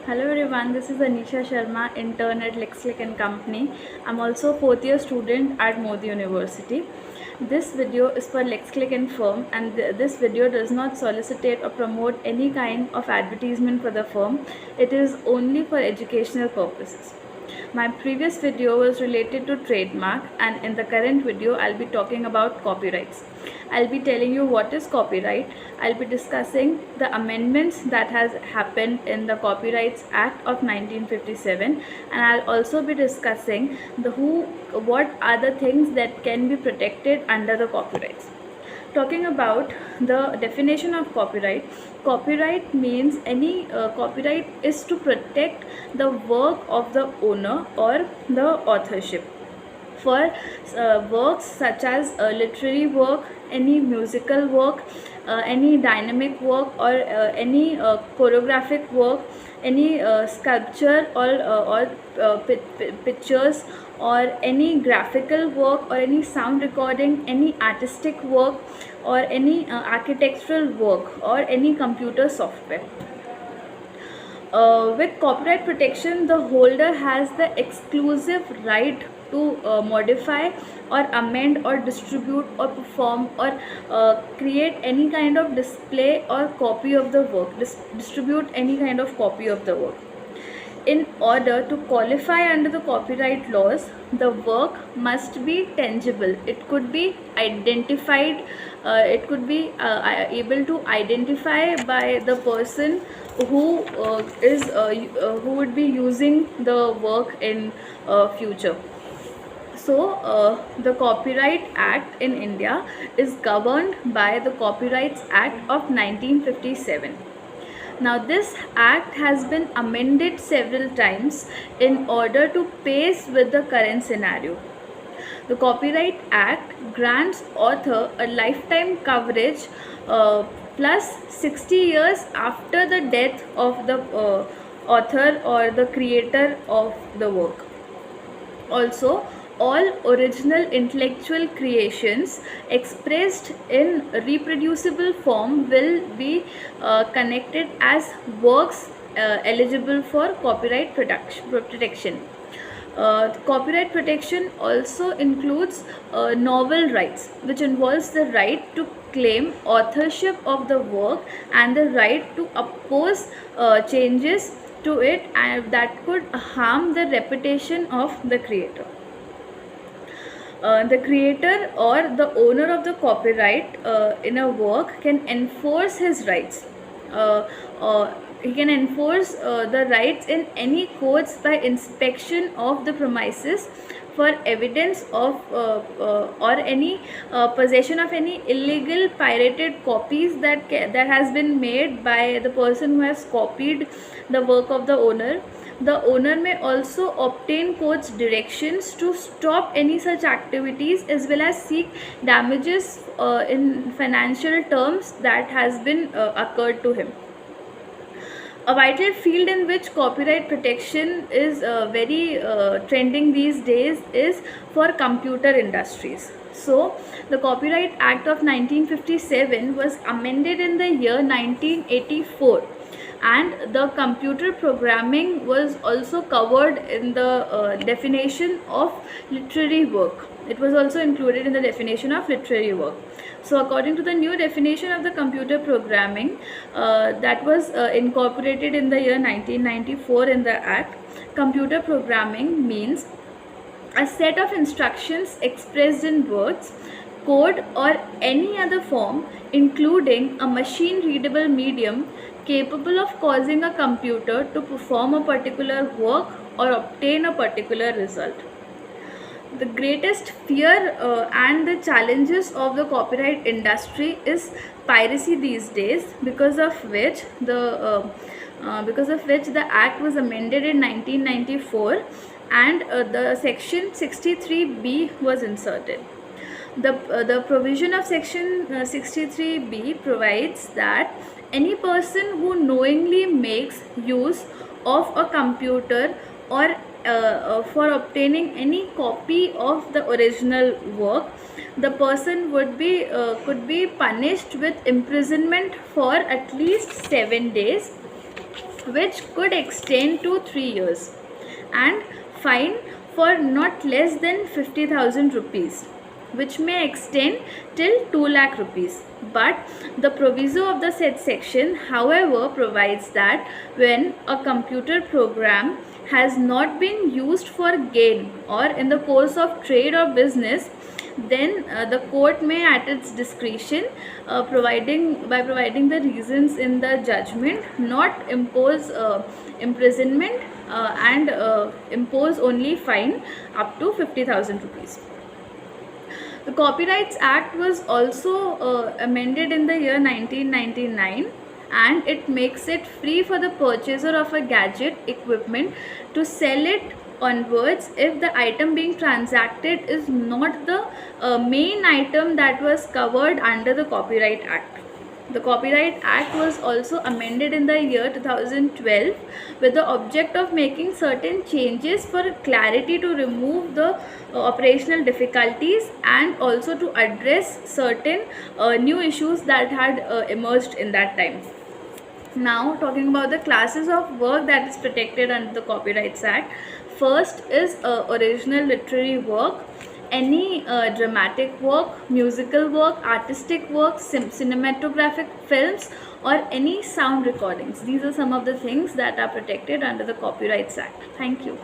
Hello everyone, this is Anisha Sharma, intern at LexClick and Company. I'm also a fourth year student at Modi University. This video is for LexClick and firm, and this video does not solicitate or promote any kind of advertisement for the firm. It is only for educational purposes. My previous video was related to trademark, and in the current video I'll be talking about copyrights. I'll be telling you what is copyright. I'll be discussing the amendments that has happened in the Copyrights Act of 1957, and I'll also be discussing what are the things that can be protected under the copyrights. Talking about the definition of copyright, copyright means copyright is to protect the work of the owner or the authorship for works such as literary work, any musical work, any dynamic work, or any choreographic work, any sculpture or pictures, or any graphical work, or any sound recording, any artistic work, or any architectural work, or any computer software. With copyright protection, the holder has the exclusive right to modify or amend or distribute or perform or create any kind of display or copy of the work, distribute any kind of copy of the work. In order to qualify under the copyright laws, the work must be tangible. It could be identified, it could be able to identify by the person who who would be using the work in future. So, the Copyright Act in India is governed by the Copyrights Act of 1957. Now, this act has been amended several times in order to pace with the current scenario. The Copyright Act grants author a lifetime coverage plus 60 years after the death of the author or the creator of the work. Also, all original intellectual creations expressed in reproducible form will be connected as works eligible for copyright protection. Copyright protection also includes novel rights, which involves the right to claim authorship of the work and the right to oppose changes to it and that could harm the reputation of the creator. The creator or the owner of the copyright in a work can enforce his rights. He can enforce the rights in any courts by inspection of the premises for evidence of or any possession of any illegal pirated copies that has been made by the person who has copied the work of the owner. The owner may also obtain court's directions to stop any such activities as well as seek damages in financial terms that has been occurred to him. A vital field in which copyright protection is very trending these days is for computer industries. So, the Copyright Act of 1957 was amended in the year 1984, and the computer programming was also covered in the definition of literary work. It was also included in the definition of literary work. So, according to the new definition of the computer programming that was incorporated in the year 1994 in the Act, computer programming means a set of instructions expressed in words, code, or any other form, including a machine readable medium capable of causing a computer to perform a particular work or obtain a particular result. The greatest fear and the challenges of the copyright industry is piracy these days, because of which the act was amended in 1994, and the section 63B was inserted. The provision of section 63B provides that any person who knowingly makes use of a computer or for obtaining any copy of the original work, the person could be punished with imprisonment for at least 7 days which could extend to 3 years, and fine for not less than 50,000 rupees, which may extend till 2 lakh rupees. But the proviso of the said section, however, provides that when a computer program has not been used for gain or in the course of trade or business, then the court may at its discretion, providing the reasons in the judgment, not impose imprisonment, and impose only fine up to 50,000 rupees. The Copyrights Act was also amended in the year 1999, and it makes it free for the purchaser of a gadget equipment to sell it onwards if the item being transacted is not the main item that was covered under the Copyright Act. The Copyright Act was also amended in the year 2012 with the object of making certain changes for clarity to remove the operational difficulties and also to address certain new issues that had emerged in that time. Now, talking about the classes of work that is protected under the Copyrights Act, first is original literary work, any dramatic work, musical work, artistic work, cinematographic films, or any sound recordings. These are some of the things that are protected under the Copyrights Act. Thank you.